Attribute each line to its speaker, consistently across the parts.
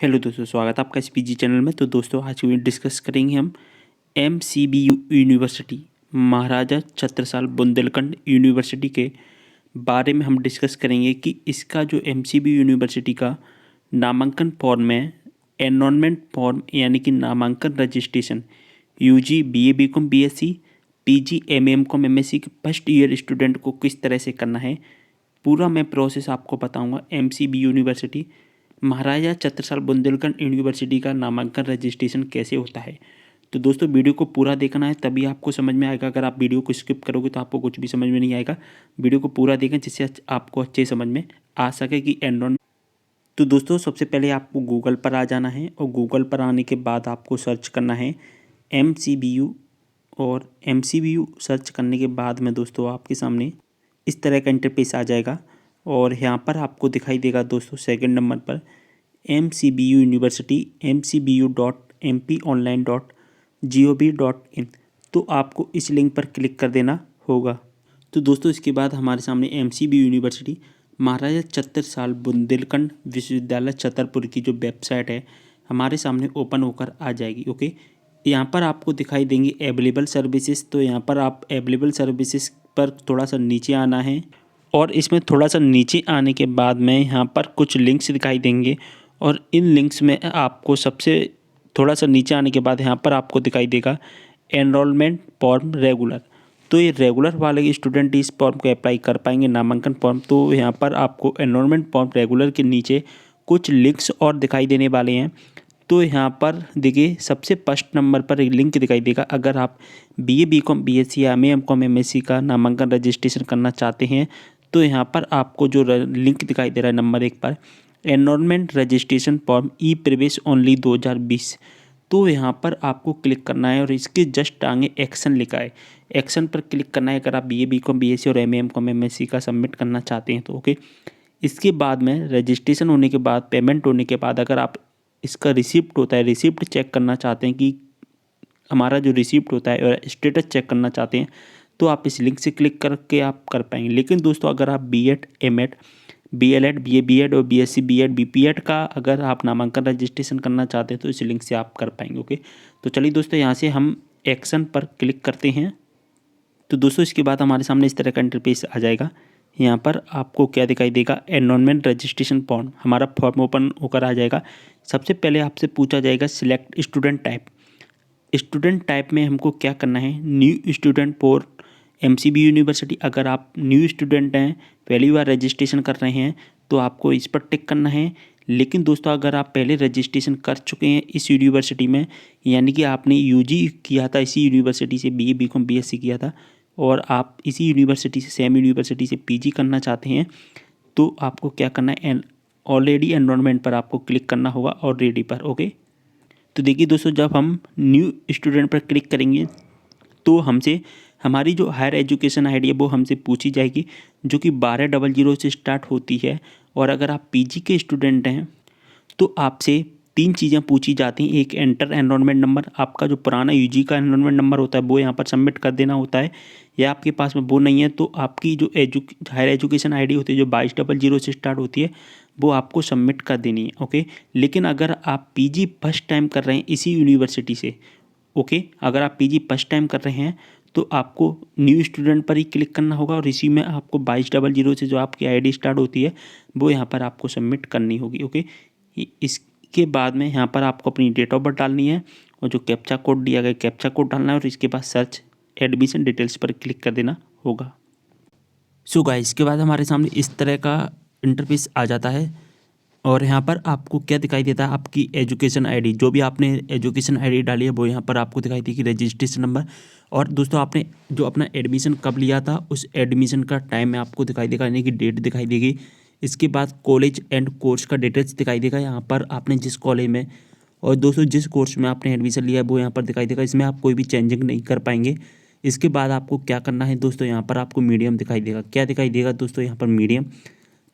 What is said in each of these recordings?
Speaker 1: Hello दोस्तों, स्वागत है आपका इस पीजी चैनल में। तो दोस्तों आज की वीडियो डिस्कस करेंगे हम एमसीबीयू यूनिवर्सिटी, महाराजा छत्रसाल बुंदेलखंड यूनिवर्सिटी के बारे में हम डिस्कस करेंगे कि इसका जो एमसीबीयू यूनिवर्सिटी का नामांकन फॉर्म है, एनरोलमेंट फॉर्म यानी कि नामांकन registration UG BA BCom BSc PG MA MCom MSc के फर्स्ट ईयर स्टूडेंट को किस तरह से करना है, पूरा मैं प्रोसेस आपको बताऊंगा। एमसीबीयू यूनिवर्सिटी, महाराजा छत्रसाल बुंदेलखंड यूनिवर्सिटी का नामांकन रजिस्ट्रेशन कैसे होता है। तो दोस्तों वीडियो को पूरा देखना है, तभी आपको समझ में आएगा। अगर आप वीडियो को स्किप करोगे तो आपको कुछ भी समझ में नहीं आएगा। वीडियो को पूरा देखें जिससे आपको अच्छे समझ में आ सके कि एनरोल। तो दोस्तों सबसे पहले आपको गूगल पर आ जाना है और गूगल पर आने के बाद आपको सर्च करना है एमसीबीयू। और एमसीबीयू सर्च करने के बाद में दोस्तों आपके सामने इस तरह का इंटरफेस आ जाएगा और यहाँ पर आपको दिखाई देगा दोस्तों सेकंड नंबर पर एमसीबीयू यूनिवर्सिटी mcbu.mponline.gov.in। तो आपको इस लिंक पर क्लिक कर देना होगा। तो दोस्तों इसके बाद हमारे सामने एमसीबीयू यूनिवर्सिटी महाराजा छत्रसाल बुंदेलखंड विश्वविद्यालय छतरपुर की जो वेबसाइट है हमारे सामने ओपन होकर आ जाएगी। ओके, यहाँ पर आपको दिखाई देंगी अवेलेबल सर्विसेज। तो यहाँ पर आप अवेलेबल सर्विसेज पर थोड़ा सा नीचे आना है और इसमें थोड़ा सा नीचे आने के बाद में यहाँ पर कुछ लिंक्स दिखाई देंगे और इन लिंक्स में आपको सबसे थोड़ा सा नीचे आने के बाद यहाँ पर आपको दिखाई देगा एनरोलमेंट फॉर्म रेगुलर। तो ये रेगुलर वाले स्टूडेंट इस फॉर्म को अप्लाई कर पाएंगे, नामांकन फॉर्म। तो यहाँ पर आपको एनरोलमेंट फॉर्म रेगुलर के नीचे कुछ लिंक्स और दिखाई देने वाले हैं। तो यहाँ पर देखिए सबसे फर्स्ट नंबर पर एक लिंक दिखाई देगा। अगर आप बीए बीकॉम बीएससी या एमए एमकॉम एमएससी का नामांकन रजिस्ट्रेशन करना चाहते हैं तो यहाँ पर आपको जो लिंक दिखाई दे रहा है नंबर 1 पर, एनरोलमेंट रजिस्ट्रेशन फॉर्म ई प्रवेश ओनली 2020। तो यहाँ पर आपको क्लिक करना है और इसके जस्ट आगे एक्शन लिखा है, एक्शन पर क्लिक करना है अगर आप बीए बीकॉम बीएससी और एमए एमकॉम एमएससी का सबमिट करना चाहते हैं तो। ओके, इसके बाद में रजिस्ट्रेशन होने के बाद, पेमेंट होने के बाद, अगर आप इसका रिसिप्ट होता है, रिसिप्ट चेक करना चाहते हैं कि हमारा जो रिसिप्ट होता है और स्टेटस चेक करना चाहते हैं तो आप इस लिंक से क्लिक करके आप कर पाएंगे। लेकिन दोस्तों अगर आप BEd MEd BElEd BA BEd और बीएससी बीएड बीपीएड का अगर आप नामांकन रजिस्ट्रेशन करना चाहते हैं तो इस लिंक से आप कर पाएंगे। ओके, तो चलिए दोस्तों यहाँ से हम एक्शन पर क्लिक करते हैं। तो दोस्तों इसके बाद हमारे सामने इस तरह का इंटरफेस आ जाएगा। यहाँ पर आपको क्या दिखाई देगा, एनरोलमेंट रजिस्ट्रेशन फॉर्म, हमारा फॉर्म ओपन होकर आ जाएगा। सबसे पहले आपसे पूछा जाएगा select student type. Student type में हमको क्या करना है, new student for MCB university. अगर आप न्यू स्टूडेंट हैं, पहली बार रजिस्ट्रेशन कर रहे हैं तो आपको इस पर टिक करना है। लेकिन दोस्तों अगर आप पहले रजिस्ट्रेशन कर चुके हैं इस यूनिवर्सिटी में, यानी कि आपने यूजी किया था इसी यूनिवर्सिटी से, बीए बीकॉम बीएससी किया था और आप इसी यूनिवर्सिटी से, सेम यूनिवर्सिटी से पीजी करना चाहते हैं तो आपको क्या करना है, ऑलरेडी एनरोलमेंट पर आपको क्लिक करना होगा और रेडी पर। ओके, तो देखिए दोस्तों जब हम न्यू स्टूडेंट पर क्लिक करेंगे तो हमसे हमारी जो हायर एजुकेशन आईडी है वो हमसे पूछी जाएगी, जो कि 1200 से स्टार्ट होती है। और अगर आप पीजी के स्टूडेंट हैं तो आपसे 3 चीज़ें पूछी जाती हैं। एक एंटर एनरोलमेंट नंबर, आपका जो पुराना यूजी का एनरोलमेंट नंबर होता है वो यहाँ पर सबमिट कर देना होता है, या आपके पास में वो नहीं है तो आपकी जो हायर एजुकेशन आईडी होती है जो 2200 से स्टार्ट होती है वो आपको सबमिट कर देनी है। ओके, लेकिन अगर आप पीजी फर्स्ट टाइम कर रहे हैं इसी यूनिवर्सिटी से, ओके, अगर आप पीजी फर्स्ट टाइम कर रहे हैं तो आपको न्यू स्टूडेंट पर ही क्लिक करना होगा और इसी में आपको 2200 से जो आपकी आईडी स्टार्ट होती है वो यहाँ पर आपको सबमिट करनी होगी। ओके, इसके बाद में यहाँ पर आपको अपनी डेट ऑफ बर्थ डालनी है और जो कैप्चा कोड दिया गया कैप्चा कोड डालना है और इसके बाद सर्च एडमिशन डिटेल्स पर क्लिक कर देना होगा। सो गाइस, इसके बाद हमारे सामने इस तरह का इंटरफेस आ जाता है और यहाँ पर आपको क्या दिखाई देता है, आपकी एजुकेशन आईडी, जो भी आपने एजुकेशन आईडी डाली है वो यहाँ पर आपको दिखाई देगी, रजिस्ट्रेशन नंबर। और दोस्तों आपने जो अपना एडमिशन कब लिया था उस एडमिशन का टाइम में आपको दिखाई देगा, यानी कि डेट दिखाई देगी। इसके बाद कॉलेज एंड कोर्स का डिटेल्स दिखाई देगा, यहाँ पर आपने जिस कॉलेज में और दोस्तों जिस कोर्स में आपने एडमिशन लिया है वो यहाँ पर दिखाई देगा। इसमें आप कोई भी चेंजिंग नहीं कर पाएंगे। इसके बाद आपको क्या करना है दोस्तों, यहाँ पर आपको मीडियम दिखाई देगा। क्या दिखाई देगा दोस्तों, यहाँ पर मीडियम।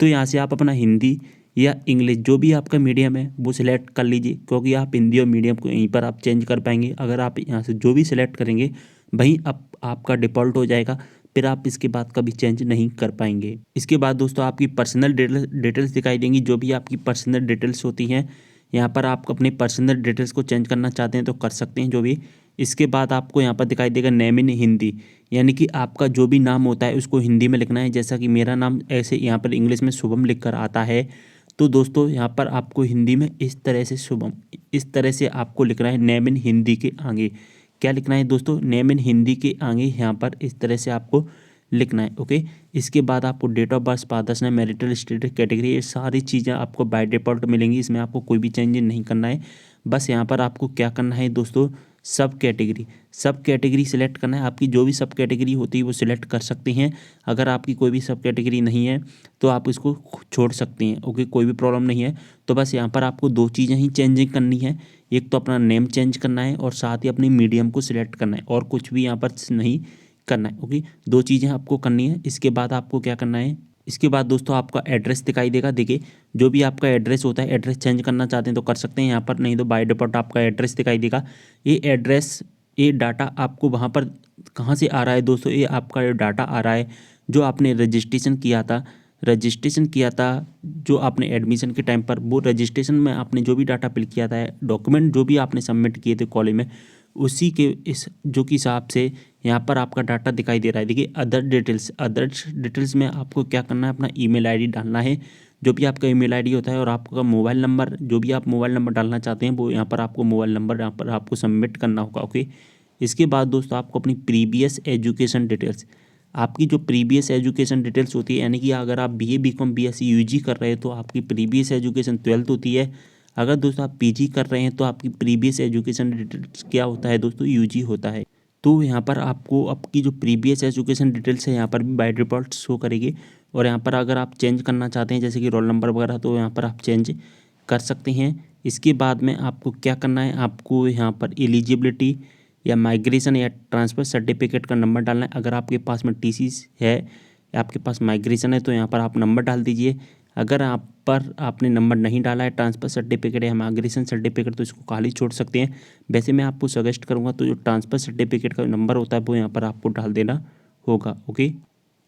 Speaker 1: तो यहाँ से आप अपना हिंदी या इंग्लिश जो भी आपका मीडियम है वो सिलेक्ट कर लीजिए, क्योंकि आप हिंदी और मीडियम को यहीं पर आप चेंज कर पाएंगे। अगर आप यहाँ से जो भी सिलेक्ट करेंगे वहीं अब आपका डिफ़ॉल्ट हो जाएगा, फिर आप इसके बाद कभी चेंज नहीं कर पाएंगे। इसके बाद दोस्तों आपकी पर्सनल डिटेल्स दिखाई देंगी, जो भी आपकी पर्सनल डिटेल्स होती हैं यहाँ पर आप अपनी पर्सनल डिटेल्स को चेंज करना चाहते हैं तो कर सकते हैं जो भी। इसके बाद आपको यहाँ पर दिखाई देगा नेम इन हिंदी, यानी कि आपका जो भी नाम होता है उसको हिंदी में लिखना है। जैसा कि मेरा नाम ऐसे यहाँ पर इंग्लिश में शुभम लिख कर आता है, तो दोस्तों यहाँ पर आपको हिंदी में इस तरह से शुभम, इस तरह से आपको लिखना है नेम इन हिंदी के आगे। क्या लिखना है दोस्तों? नेम इन हिंदी के आगे यहाँ पर इस तरह से आपको लिखना है। ओके, इसके बाद आपको date of birth, father's name, marital status, category, ये सारी चीज़ें आपको बाय डिफ़ॉल्ट मिलेंगी। इसमें आपको कोई भी चेंज नहीं करना है। बस यहाँ पर आपको क्या करना है दोस्तों, सब कैटेगरी सिलेक्ट करना है। आपकी जो भी सब कैटेगरी होती है वो सिलेक्ट कर सकते हैं। अगर आपकी कोई भी सब कैटेगरी नहीं है तो आप इसको छोड़ सकते हैं। ओके, कोई भी प्रॉब्लम नहीं है। तो बस यहाँ पर आपको दो चीज़ें ही चेंजिंग करनी है, एक तो अपना नेम चेंज करना है और साथ ही अपनी मीडियम को सिलेक्ट करना है, और कुछ भी यहाँ पर नहीं करना है। ओके, दो चीज़ें आपको करनी है। इसके बाद आपको क्या करना है, इसके बाद दोस्तों आपका एड्रेस दिखाई देगा। देखिए, जो भी आपका एड्रेस होता है, एड्रेस चेंज करना चाहते हैं तो कर सकते हैं यहाँ पर, नहीं तो बाय डिफ़ॉल्ट आपका एड्रेस दिखाई देगा। ये एड्रेस, ये डाटा आपको वहाँ पर कहाँ से आ रहा है दोस्तों, ये आपका ये डाटा आ रहा है जो आपने रजिस्ट्रेशन किया था जो आपने एडमिशन के टाइम पर, वो रजिस्ट्रेशन में आपने जो भी डाटा फिल किया था, डॉक्यूमेंट जो भी आपने सबमिट किए थे कॉलेज में, उसी के इस जो कि हिसाब से यहाँ पर आपका डाटा दिखाई दे रहा है। देखिए, अदर डिटेल्स में आपको क्या करना है, अपना ईमेल आईडी डालना है, जो भी आपका ईमेल आईडी होता है, और आपका मोबाइल नंबर, जो भी आप मोबाइल नंबर डालना चाहते हैं वो यहाँ पर आपको मोबाइल नंबर यहाँ पर आपको सबमिट करना होगा। ओके, इसके बाद दोस्तों आपको अपनी प्रीवियस एजुकेशन डिटेल्स, आपकी जो प्रीवियस एजुकेशन डिटेल्स होती है, यानी कि अगर आप बीए, बीकॉम, बीएससी, यूजी कर रहे हैं तो आपकी प्रीवियस एजुकेशन 12th होती है। अगर दोस्तों आप पीजी कर रहे हैं तो आपकी प्रीवियस एजुकेशन डिटेल्स क्या होता है दोस्तों, यूजी होता है। तो यहाँ पर आपको आपकी जो प्रीवियस एजुकेशन डिटेल्स है यहाँ पर भी बाय डिफ़ॉल्ट शो करेगी। और यहाँ पर अगर आप चेंज करना चाहते हैं जैसे कि रोल नंबर वगैरह, तो यहाँ पर आप चेंज कर सकते हैं। इसके बाद में आपको क्या करना है, आपको यहाँ पर एलिजिबिलिटी या माइग्रेशन या ट्रांसफ़र सर्टिफिकेट का नंबर डालना है। अगर आपके पास में टीसी है या आपके पास माइग्रेशन है तो यहाँ पर आप नंबर डाल दीजिए। अगर आप पर आपने नंबर नहीं डाला है, ट्रांसफ़र सर्टिफिकेट या माइग्रेशन सर्टिफिकेट, तो इसको खाली छोड़ सकते हैं। वैसे मैं आपको सजेस्ट करूँगा तो जो ट्रांसफ़र सर्टिफिकेट का नंबर होता है वो यहाँ पर आपको डाल देना होगा। ओके,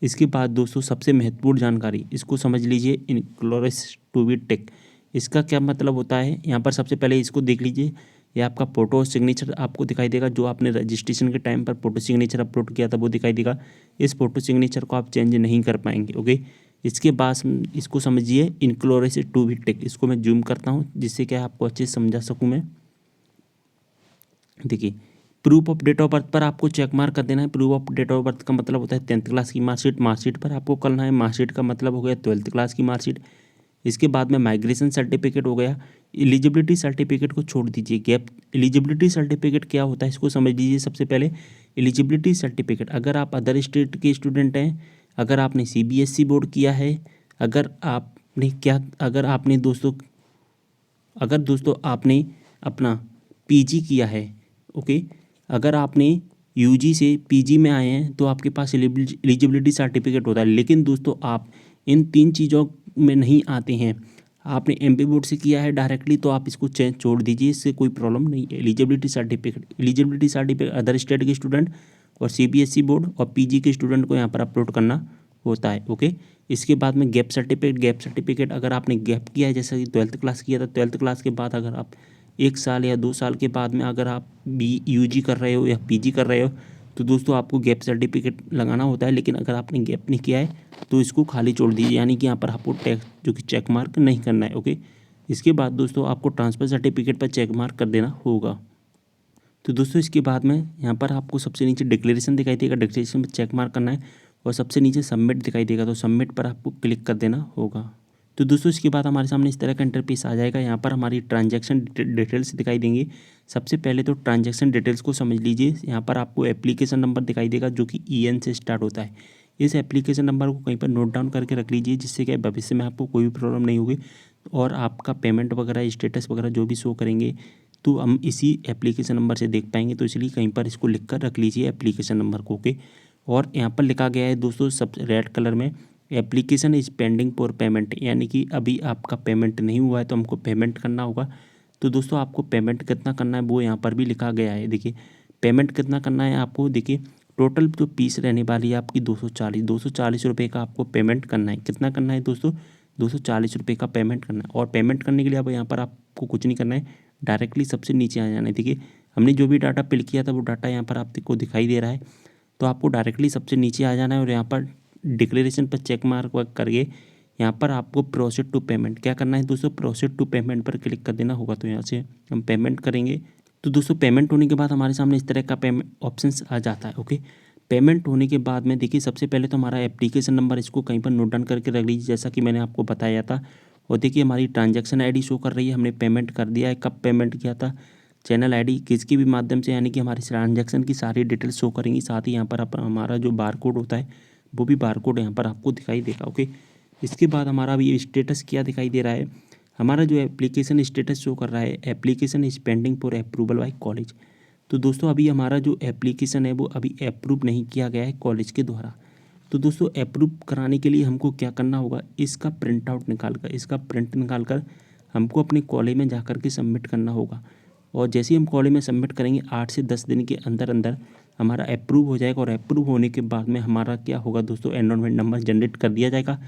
Speaker 1: इसके बाद दोस्तों सबसे महत्वपूर्ण जानकारी, इसको समझ लीजिए, इनक्लोरस टू बी टेक, इसका क्या मतलब होता है। यहाँ पर सबसे पहले इसको देख लीजिए, ये आपका फ़ोटो और सिग्नेचर आपको दिखाई देगा। जो आपने रजिस्ट्रेशन के टाइम पर फ़ोटो सिग्नेचर अपलोड किया था वो दिखाई देगा। इस फ़ोटो सिग्नेचर को आप चेंज नहीं कर पाएंगे। ओके, इसके बाद इसको समझिए, इनक्लोरस टू बी टेक, इसको मैं जूम करता हूँ जिससे क्या आपको अच्छे से समझा सकूँ मैं। देखिए, proof of date of birth पर आपको चेक मार्क कर देना है। Proof of date of birth का मतलब होता है 10th क्लास की मार्कशीट, मार्कशीट पर आपको करना है। मार्कशीट का मतलब हो गया 12th क्लास की मार्कशीट। इसके बाद में माइग्रेशन सर्टिफिकेट हो गया। एलिजिबिलिटी सर्टिफिकेट को छोड़ दीजिए, गैप। एलिजिबिलिटी सर्टिफिकेट क्या होता है इसको समझ लीजिए। सबसे पहले एलिजिबिलिटी सर्टिफिकेट, अगर आप अदर स्टेट के स्टूडेंट हैं, अगर आपने सीबीएसई बोर्ड किया है, अगर आपने दोस्तों आपने अपना पीजी किया है। ओके, अगर आपने यूजी से पीजी में आए हैं तो आपके पास एलिजिबिलिटी सर्टिफिकेट होता है। लेकिन दोस्तों आप इन 3 चीज़ों में नहीं आते हैं, आपने एमपी बोर्ड से किया है डायरेक्टली, तो आप इसको छोड़ दीजिए, इससे कोई प्रॉब्लम नहीं है। एलिजिबिलिटी सर्टिफिकेट अदर स्टेट के स्टूडेंट और सीबीएसई बोर्ड और पीजी के स्टूडेंट को यहाँ पर अपलोड करना होता है। ओके, इसके बाद में गैप सर्टिफिकेट अगर आपने गैप किया है, जैसे कि 12th क्लास किया था, 12th क्लास के बाद अगर आप 1 साल या 2 साल के बाद में अगर आप यूजी कर रहे हो या पीजी कर रहे हो तो दोस्तों आपको गैप सर्टिफिकेट लगाना होता है। लेकिन अगर आपने गैप नहीं किया है तो इसको खाली छोड़ दीजिए, यानी कि यहाँ पर आपको टैक्स जो कि चेक मार्क नहीं करना है। ओके, इसके बाद दोस्तों आपको ट्रांसफ़र सर्टिफिकेट पर चेक मार्क कर देना होगा। तो दोस्तों इसके बाद में यहाँ पर आपको सबसे नीचे डिक्लेरेशन दिखाई देगा, डिक्लेरेशन पर चेक मार्क करना है, और सबसे नीचे सबमिट दिखाई देगा तो सबमिट पर आपको क्लिक कर देना होगा। तो दोस्तों इसके बाद हमारे सामने इस तरह का इंटरफेस आ जाएगा। यहाँ पर हमारी ट्रांजैक्शन डिटेल्स दिखाई देंगी। सबसे पहले तो ट्रांजैक्शन डिटेल्स को समझ लीजिए। यहाँ पर आपको एप्लीकेशन नंबर दिखाई देगा जो कि EN से स्टार्ट होता है। इस एप्लीकेशन नंबर को कहीं पर नोट डाउन करके रख लीजिए, जिससे कि भविष्य में आपको कोई भी प्रॉब्लम नहीं होगी और आपका पेमेंट वगैरह स्टेटस वगैरह जो भी शो करेंगे तो हम इसी एप्लीकेशन नंबर से देख पाएंगे। तो इसलिए कहीं पर इसको लिख कर रख लीजिए एप्लीकेशन नंबर को। ओके, और यहाँ पर लिखा गया है दोस्तों सब रेड कलर में, application is pending for payment, यानी कि अभी आपका पेमेंट नहीं हुआ है तो हमको पेमेंट करना होगा। तो दोस्तों आपको पेमेंट कितना करना है वो यहाँ पर भी लिखा गया है। देखिए, पेमेंट कितना करना है आपको, देखिए टोटल जो फीस रहने वाली है आपकी 240 रुपये का आपको पेमेंट करना है। कितना करना है दोस्तों, 240 रुपये का पेमेंट करना है। और पेमेंट करने के लिए अब यहाँ पर आप
Speaker 2: आपको कुछ नहीं करना है, डायरेक्टली सबसे नीचे आ जाना है। देखिए हमने जो भी डाटा फिल किया था वो डाटा यहाँ पर आपको दिखाई दे रहा है। तो आपको डायरेक्टली सबसे नीचे आ जाना है और यहाँ पर डिक्लेरेशन पर चेक मार्क वर्क करके यहाँ पर आपको प्रोसीड टू पेमेंट क्या करना है दोस्तों, प्रोसीड टू पेमेंट पर क्लिक कर देना होगा। तो यहाँ से हम पेमेंट करेंगे। तो दोस्तों पेमेंट होने के बाद हमारे सामने इस तरह का पेमेंट ऑप्शंस आ जाता है। ओके, पेमेंट होने के बाद में देखिए सबसे पहले तो हमारा एप्लीकेशन नंबर, इसको कहीं पर नोट डाउन करके रख लीजिए जैसा कि मैंने आपको बताया था। और देखिए हमारी ट्रांजैक्शन आईडी शो कर रही है, हमने पेमेंट कर दिया है, कब पेमेंट किया था, चैनल आईडी किसके भी माध्यम से, यानी कि हमारी ट्रांजैक्शन की सारी डिटेल्स शो करेंगी। साथ ही यहाँ पर हमारा जो बारकोड होता है वो भी बारकोड यहाँ पर आपको दिखाई देगा। ओके, इसके बाद हमारा अभी स्टेटस क्या दिखाई दे रहा है, हमारा जो एप्लीकेशन स्टेटस शो कर रहा है, application is pending for approval bye college. तो दोस्तों अभी हमारा जो एप्लीकेशन है वो अभी अप्रूव नहीं किया गया है कॉलेज के द्वारा। तो दोस्तों अप्रूव कराने के लिए हमको क्या करना होगा, इसका प्रिंट आउट निकाल कर, इसका प्रिंट निकाल कर हमको अपने कॉलेज में जा कर के सबमिट करना होगा। और जैसे ही हम कॉलेज में सबमिट करेंगे 8 से 10 दिन के अंदर अंदर हमारा अप्रूव हो जाएगा। और अप्रूव होने के बाद में हमारा क्या होगा दोस्तों, एनरोलमेंट नंबर जनरेट कर दिया जाएगा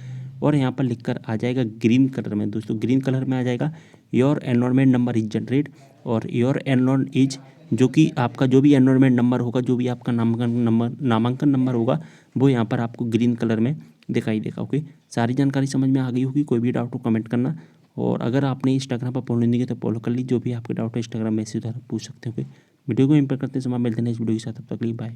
Speaker 2: और यहाँ पर लिख कर आ जाएगा ग्रीन कलर में। दोस्तों ग्रीन कलर में आ जाएगा your enrolment number is generate, और योर एनरोल इज, जो कि आपका जो भी एनरोलमेंट नंबर होगा, जो भी आपका नामांकन नंबर होगा वो यहाँ पर आपको ग्रीन कलर में दिखाई देगा। ओके, सारी जानकारी समझ में आ गई होगी। कोई भी डाउट हो कमेंट करना, और अगर आपने इंस्टाग्राम पर फॉलो नहीं किया तो फॉलो कर लीजिए। जो भी आपके डाउट है इंस्टाग्राम मैसेज द्वारा पूछ सकते हो। ओके, वीडियो को इम्पेक्ट करते समय मिलते हैं नेक्स्ट वीडियो के साथ, तब तक के लिए बाय।